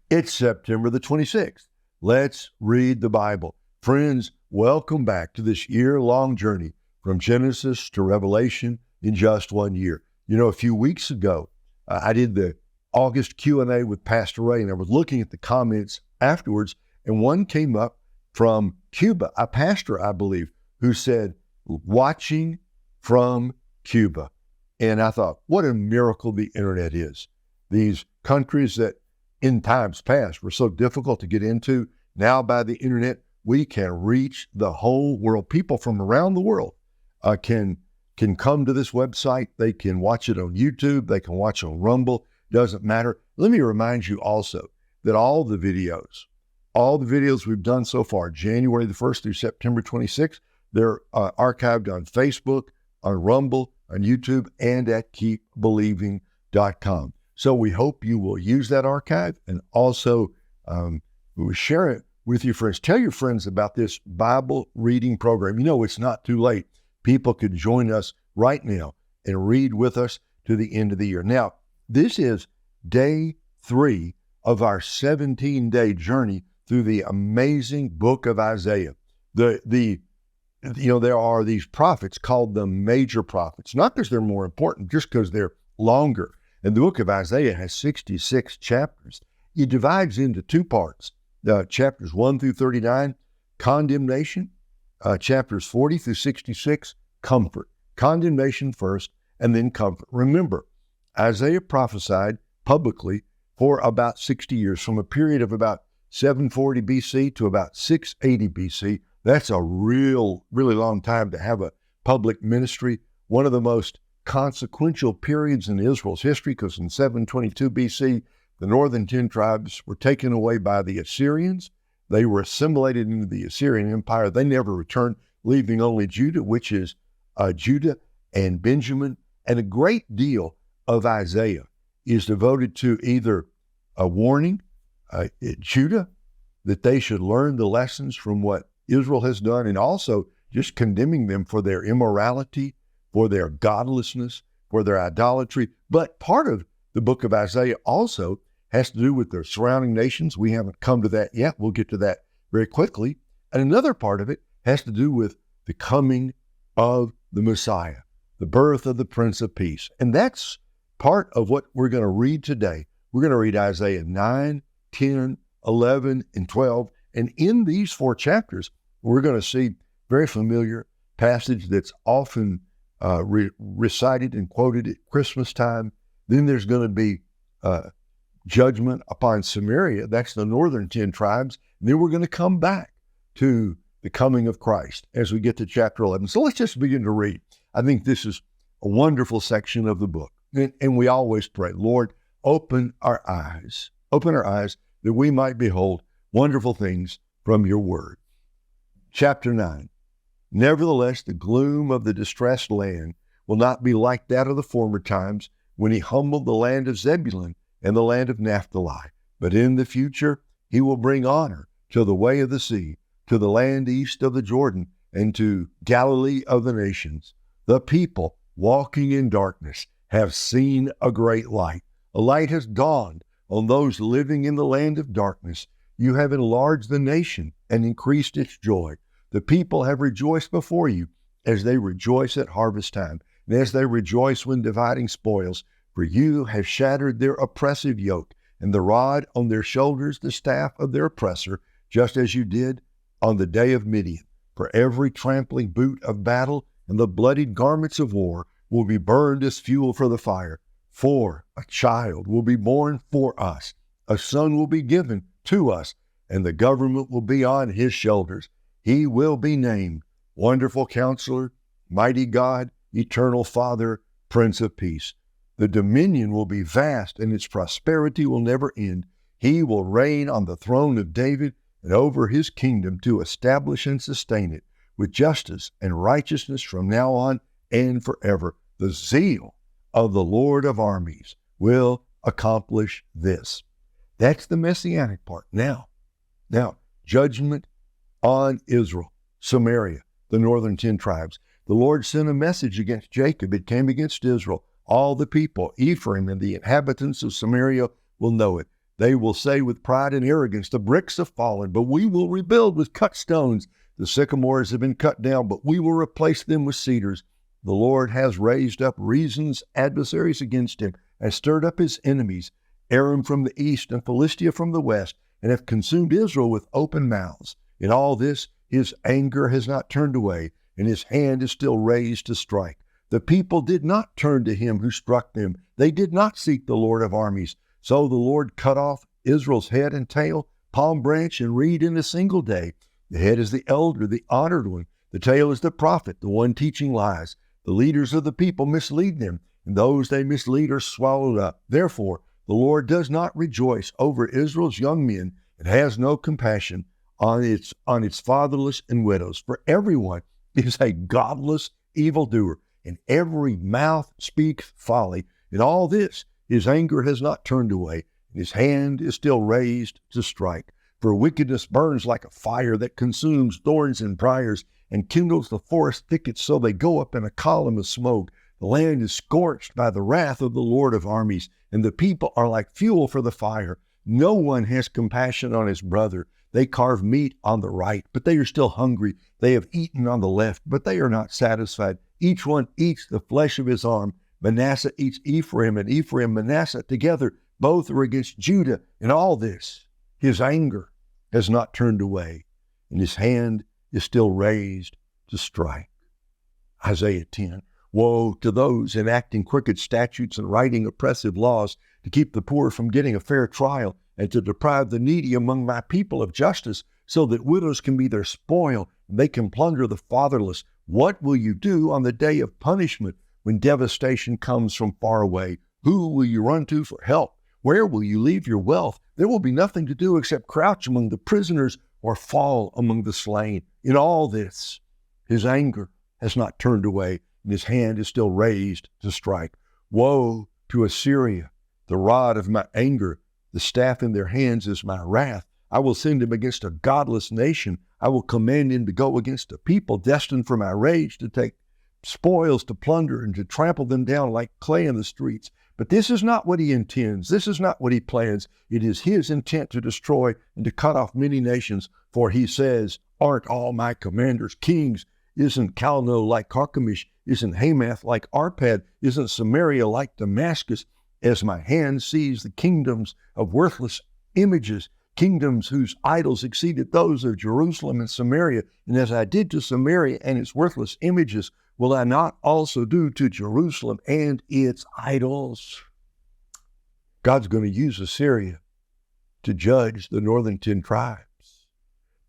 It's September the 26th. Let's read the Bible. Friends, welcome back to this year-long journey from Genesis to Revelation in just 1 year. You know, a few weeks ago, I did the August Q&A with Pastor Ray, and I was looking at the comments afterwards, and one came up from Cuba, a pastor, I believe, who said, watching from Cuba. And I thought, what a miracle the internet is. These countries that in times past were so difficult to get into, now by the internet, we can reach the whole world. People from around the world can come to this website. They can watch it on YouTube. They can watch on Rumble. Doesn't matter. Let me remind you also that all the videos we've done so far, January the 1st through September 26th, they're archived on Facebook, on Rumble, on YouTube, and at keepbelieving.com. So we hope you will use that archive and also share it with your friends. Tell your friends about this Bible reading program. You know, it's not too late. People could join us right now and read with us to the end of the year. Now, this is day 3 of our 17-day journey through the amazing book of Isaiah. There are these prophets called the major prophets, not because they're more important, just because they're longer. And the book of Isaiah has 66 chapters. It divides into 2 parts, chapters 1 through 39, condemnation, chapters 40 through 66, comfort. Condemnation first, and then comfort. Remember, Isaiah prophesied publicly for about 60 years, from a period of about 740 BC to about 680 BC. That's a really long time to have a public ministry. One of the most consequential periods in Israel's history, because in 722 BC, the northern 10 tribes were taken away by the Assyrians. They were assimilated into the Assyrian Empire. They never returned, leaving only Judah, which is Judah and Benjamin. And a great deal of Isaiah is devoted to either a warning, Judah, that they should learn the lessons from what Israel has done, and also just condemning them for their immorality, for their godlessness, for their idolatry. But part of the book of Isaiah also has to do with their surrounding nations. We haven't come to that yet. We'll get to that very quickly. And another part of it has to do with the coming of the Messiah, the birth of the Prince of Peace. And that's part of what we're going to read today. We're going to read Isaiah 9, 10, 11, and 12. And in these 4 chapters, we're going to see very familiar passage that's often recited and quoted at Christmas time. Then there's going to be judgment upon Samaria. That's the northern 10 tribes. And then we're going to come back to the coming of Christ as we get to chapter 11. So let's just begin to read. I think this is a wonderful section of the book. And we always pray, Lord, open our eyes that we might behold wonderful things from your word. Chapter 9. Nevertheless, the gloom of the distressed land will not be like that of the former times when he humbled the land of Zebulun and the land of Naphtali. But in the future, he will bring honor to the way of the sea, to the land east of the Jordan, and to Galilee of the nations. The people walking in darkness have seen a great light. A light has dawned on those living in the land of darkness. You have enlarged the nation and increased its joy. The people have rejoiced before you as they rejoice at harvest time, and as they rejoice when dividing spoils. For you have shattered their oppressive yoke, and the rod on their shoulders, the staff of their oppressor, just as you did on the day of Midian. For every trampling boot of battle and the bloodied garments of war will be burned as fuel for the fire. For a child will be born for us, a son will be given to us, and the government will be on his shoulders. He will be named Wonderful Counselor, Mighty God, Eternal Father, Prince of Peace. The dominion will be vast, and its prosperity will never end. He will reign on the throne of David and over his kingdom, to establish and sustain it with justice and righteousness from now on and forever. The zeal of the Lord of armies will accomplish this. That's the messianic part. Now, judgment on Israel, Samaria, the northern 10 tribes. The Lord sent a message against Jacob. It came against Israel. All the people, Ephraim and the inhabitants of Samaria, will know it. They will say with pride and arrogance, the bricks have fallen, but we will rebuild with cut stones. The sycamores have been cut down, but we will replace them with cedars. The Lord has raised up reasons, adversaries against him, and stirred up his enemies, Aram from the east and Philistia from the west, and have consumed Israel with open mouths. In all this, his anger has not turned away, and his hand is still raised to strike. The people did not turn to him who struck them. They did not seek the Lord of armies. So the Lord cut off Israel's head and tail, palm branch and reed in a single day. The head is the elder, the honored one. The tail is the prophet, the one teaching lies. The leaders of the people mislead them, and those they mislead are swallowed up. Therefore, the Lord does not rejoice over Israel's young men, and has no compassion on its fatherless and widows. For everyone is a godless evildoer, and every mouth speaks folly. In all this, his anger has not turned away, and his hand is still raised to strike. For wickedness burns like a fire that consumes thorns and briars, and kindles the forest thickets so they go up in a column of smoke. The land is scorched by the wrath of the Lord of armies, and the people are like fuel for the fire. No one has compassion on his brother. They carve meat on the right, but they are still hungry. They have eaten on the left, but they are not satisfied. Each one eats the flesh of his arm. Manasseh eats Ephraim, and Ephraim Manasseh together. Both are against Judah. In all this, his anger has not turned away, and his hand is still raised to strike. Isaiah 10. Woe to those enacting crooked statutes and writing oppressive laws to keep the poor from getting a fair trial, and to deprive the needy among my people of justice, so that widows can be their spoil, and they can plunder the fatherless. What will you do on the day of punishment, when devastation comes from far away? Who will you run to for help? Where will you leave your wealth? There will be nothing to do except crouch among the prisoners or fall among the slain. In all this, his anger has not turned away, and his hand is still raised to strike. Woe to Assyria, the rod of my anger, the staff in their hands is my wrath. I will send him against a godless nation. I will command him to go against a people destined for my rage, to take spoils, to plunder, and to trample them down like clay in the streets. But this is not what he intends. This is not what he plans. It is his intent to destroy and to cut off many nations. For he says, aren't all my commanders kings? Isn't Calno like Carchemish? Isn't Hamath like Arpad? Isn't Samaria like Damascus? As my hand sees the kingdoms of worthless images, kingdoms whose idols exceeded those of Jerusalem and Samaria, and as I did to Samaria and its worthless images, will I not also do to Jerusalem and its idols? God's going to use Assyria to judge the northern 10 tribes,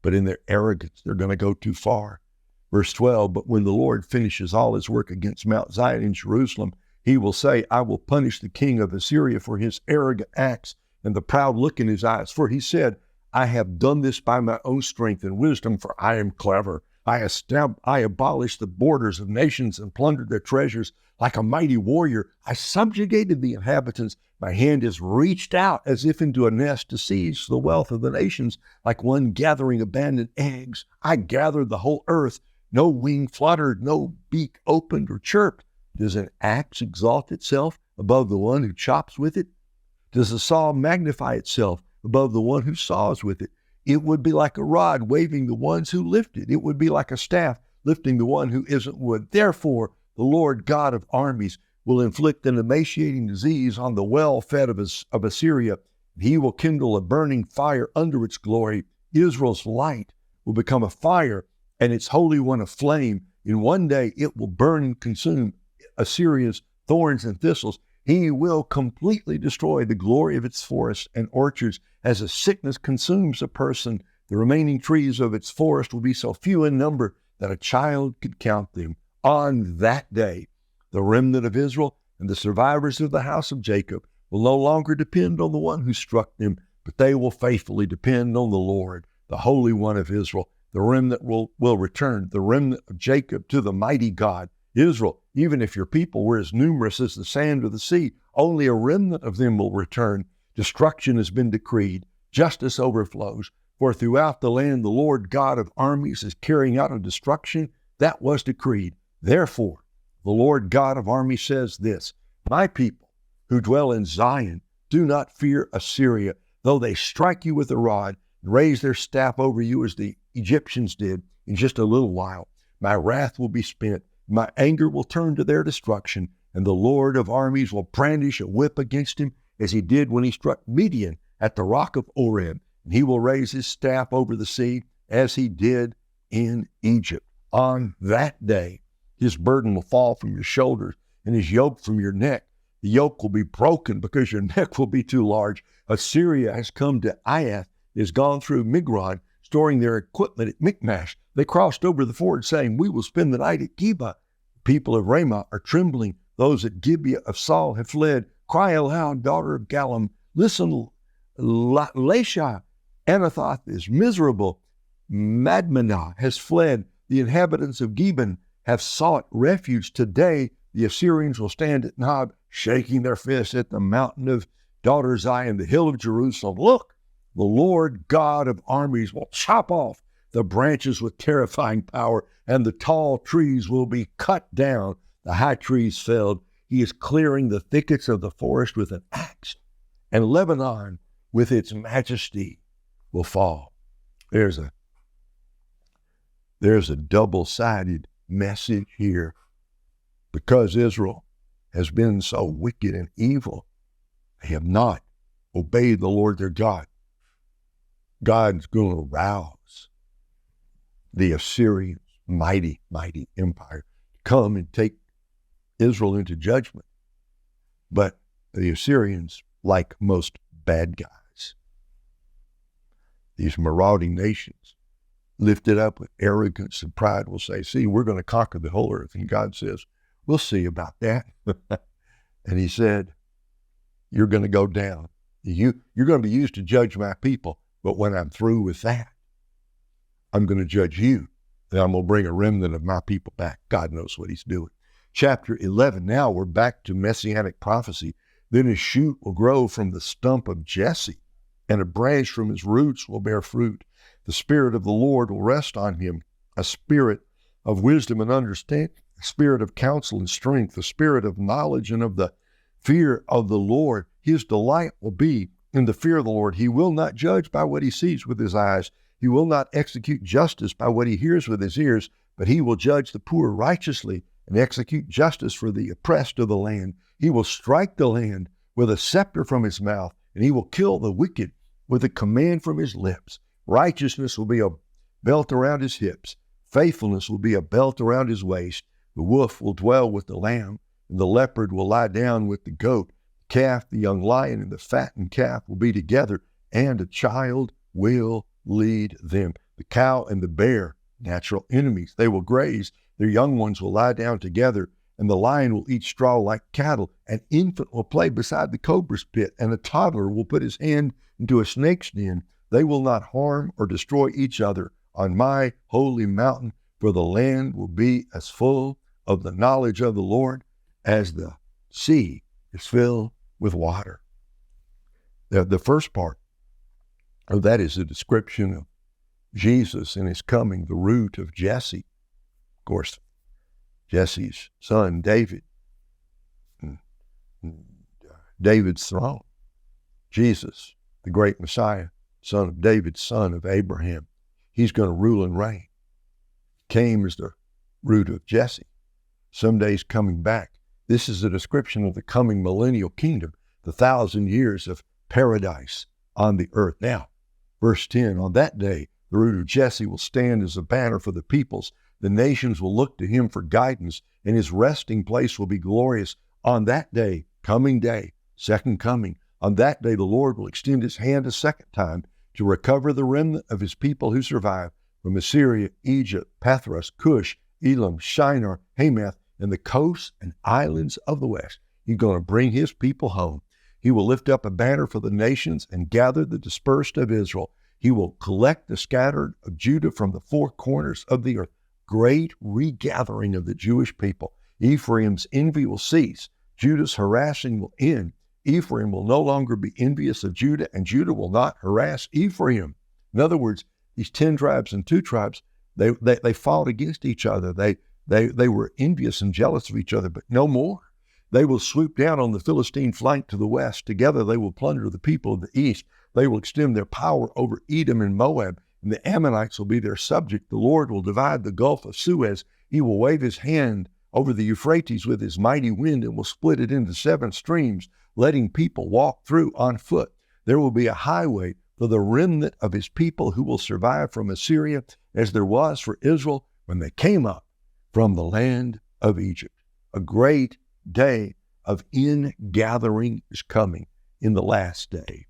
but in their arrogance, they're going to go too far. Verse 12, but when the Lord finishes all his work against Mount Zion and Jerusalem, he will say, I will punish the king of Assyria for his arrogant acts and the proud look in his eyes. For he said, I have done this by my own strength and wisdom, for I am clever. I abolished the borders of nations and plundered their treasures. Like a mighty warrior, I subjugated the inhabitants. My hand is reached out as if into a nest to seize the wealth of the nations. Like one gathering abandoned eggs, I gathered the whole earth. No wing fluttered, no beak opened or chirped. Does an axe exalt itself above the one who chops with it? Does a saw magnify itself above the one who saws with it? It would be like a rod waving the ones who lift it. It would be like a staff lifting the one who isn't wood. Therefore, the Lord God of armies will inflict an emaciating disease on the well-fed of Assyria. He will kindle a burning fire under its glory. Israel's light will become a fire, and its Holy One a flame. In one day it will burn and consume Assyria's thorns and thistles. He will completely destroy the glory of its forests and orchards. As a sickness consumes a person, the remaining trees of its forest will be so few in number that a child could count them. On that day, the remnant of Israel and the survivors of the house of Jacob will no longer depend on the one who struck them, but they will faithfully depend on the Lord, the Holy One of Israel. The remnant will return, the remnant of Jacob, to the mighty God. Israel, even if your people were as numerous as the sand of the sea, only a remnant of them will return. Destruction has been decreed. Justice overflows. For throughout the land, the Lord God of armies is carrying out a destruction that was decreed. Therefore, the Lord God of armies says this, my people who dwell in Zion, do not fear Assyria. though they strike you with a rod and raise their staff over you as the Egyptians did, in just a little while, my wrath will be spent, my anger will turn to their destruction, and the Lord of armies will brandish a whip against him as he did when he struck Midian at the rock of Oreb, and he will raise his staff over the sea as he did in Egypt. On that day, his burden will fall from your shoulders and his yoke from your neck. The yoke will be broken because your neck will be too large. Assyria has come to Iath, has gone through Migron, storing their equipment at Michmash. They crossed over the ford, saying, we will spend the night at Geba. The people of Ramah are trembling. Those at Gibeah of Saul have fled. Cry aloud, daughter of Gallim. Listen, Lasha. Anathoth is miserable. Madmenah has fled. The inhabitants of Gibeon have sought refuge. Today, the Assyrians will stand at Nob, shaking their fists at the mountain of daughter Zion, the hill of Jerusalem. Look, the Lord God of armies will chop off the branches with terrifying power, and the tall trees will be cut down, the high trees felled. He is clearing the thickets of the forest with an axe, and Lebanon with its majesty will fall. There's a double-sided message here. Because Israel has been so wicked and evil, they have not obeyed the Lord their God. God's going to rouse the Assyrians, mighty, mighty empire, to come and take Israel into judgment. But the Assyrians, like most bad guys, these marauding nations, lifted up with arrogance and pride, will say, see, we're going to conquer the whole earth. And God says, we'll see about that. And he said, you're going to go down. You're going to be used to judge my people. But when I'm through with that, I'm going to judge you. And I'm going to bring a remnant of my people back. God knows what he's doing. Chapter 11, now we're back to messianic prophecy. Then a shoot will grow from the stump of Jesse, and a branch from his roots will bear fruit. The Spirit of the Lord will rest on him, a spirit of wisdom and understanding, a spirit of counsel and strength, a spirit of knowledge and of the fear of the Lord. His delight will be in the fear of the Lord. He will not judge by what he sees with his eyes. He will not execute justice by what he hears with his ears, but he will judge the poor righteously and execute justice for the oppressed of the land. He will strike the land with a scepter from his mouth, and he will kill the wicked with a command from his lips. Righteousness will be a belt around his hips. Faithfulness will be a belt around his waist. The wolf will dwell with the lamb, and the leopard will lie down with the goat. The calf, the young lion, and the fattened calf will be together, and a child will lead them. The cow and the bear, natural enemies, they will graze. Their young ones will lie down together, and the lion will eat straw like cattle. An infant will play beside the cobra's pit, and a toddler will put his hand into a snake's den. They will not harm or destroy each other on my holy mountain, for the land will be as full of the knowledge of the Lord as the sea is filled with water. The first part of that is a description of Jesus and his coming, the root of Jesse. Of course, Jesse's son, David, David's throne. Jesus, the great Messiah, son of David, son of Abraham. He's going to rule and reign. Came as the root of Jesse. Someday he's coming back. This is a description of the coming millennial kingdom, the 1,000 years of paradise on the earth. Now, verse 10, on that day, the root of Jesse will stand as a banner for the peoples. The nations will look to him for guidance, and his resting place will be glorious. On that day, coming day, second coming, on that day the Lord will extend his hand a second time to recover the remnant of his people who survive from Assyria, Egypt, Pathros, Cush, Elam, Shinar, Hamath, and the coasts and islands of the west. He's going to bring his people home. He will lift up a banner for the nations and gather the dispersed of Israel. He will collect the scattered of Judah from the four corners of the earth. Great regathering of the Jewish people. Ephraim's envy will cease. Judah's harassing will end. Ephraim will no longer be envious of Judah, and Judah will not harass Ephraim. In other words, these 10 tribes and 2 tribes, they fought against each other. They were envious and jealous of each other, but no more. They will swoop down on the Philistine flank to the west. Together they will plunder the people of the east. They will extend their power over Edom and Moab, and the Ammonites will be their subject. The Lord will divide the Gulf of Suez. He will wave his hand over the Euphrates with his mighty wind and will split it into 7 streams, letting people walk through on foot. There will be a highway for the remnant of his people who will survive from Assyria, as there was for Israel when they came up from the land of Egypt. A great day of ingathering is coming in the last day.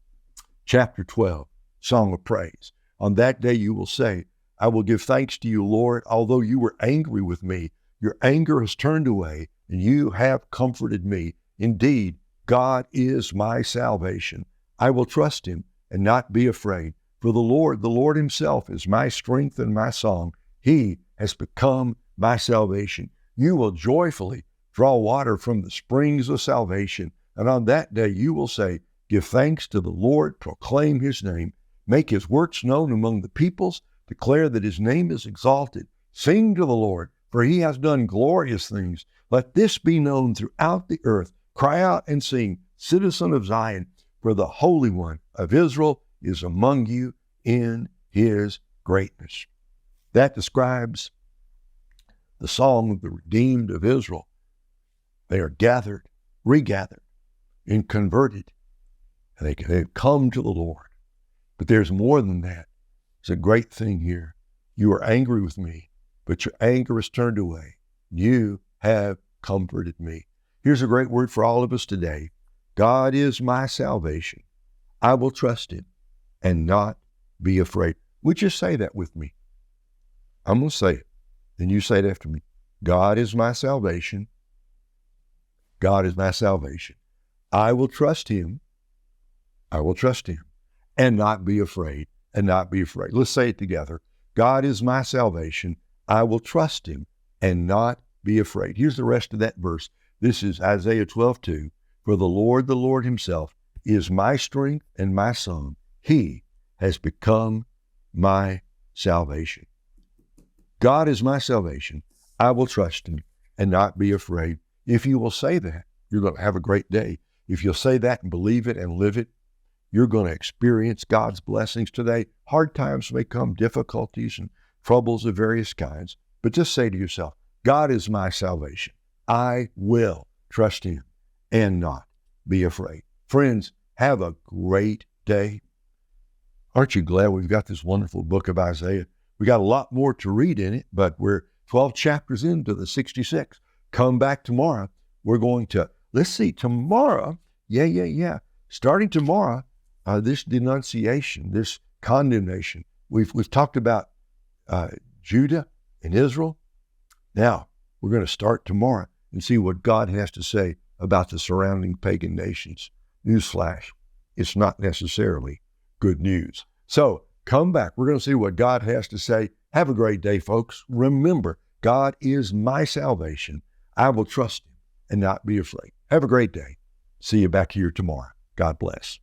Chapter 12, Song of Praise. On that day you will say, I will give thanks to you, Lord, although you were angry with me. Your anger has turned away, and you have comforted me. Indeed, God is my salvation. I will trust him and not be afraid. For the Lord himself is my strength and my song. He has become my salvation. You will joyfully draw water from the springs of salvation. And on that day you will say, give thanks to the Lord, proclaim his name, make his works known among the peoples, declare that his name is exalted. Sing to the Lord, for he has done glorious things. Let this be known throughout the earth. Cry out and sing, citizen of Zion, for the Holy One of Israel is among you in his greatness. That describes the song of the redeemed of Israel. They are gathered, regathered, and converted. And they've come to the Lord. But there's more than that. It's a great thing here. You are angry with me, but your anger is turned away. You have comforted me. Here's a great word for all of us today. God is my salvation. I will trust him and not be afraid. Would you say that with me? I'm going to say it. Then you say it after me. God is my salvation. God is my salvation. I will trust him. I will trust him and not be afraid, and not be afraid. Let's say it together. God is my salvation. I will trust him and not be afraid. Here's the rest of that verse. This is Isaiah 12:2. For the Lord himself is my strength and my song. He has become my salvation. God is my salvation. I will trust him and not be afraid. If you will say that, you're going to have a great day. If you'll say that and believe it and live it, you're going to experience God's blessings today. Hard times may come, difficulties and troubles of various kinds, but just say to yourself, God is my salvation. I will trust him and not be afraid. Friends, have a great day. Aren't you glad we've got this wonderful book of Isaiah? We got a lot more to read in it, but we're 12 chapters into the 66. Come back tomorrow. We're going to, let's see, tomorrow, starting tomorrow, this denunciation, this condemnation. We've talked about Judah and Israel. Now, we're going to start tomorrow and see what God has to say about the surrounding pagan nations. Newsflash, it's not necessarily good news. So come back. We're going to see what God has to say. Have a great day, folks. Remember, God is my salvation. I will trust him and not be afraid. Have a great day. See you back here tomorrow. God bless.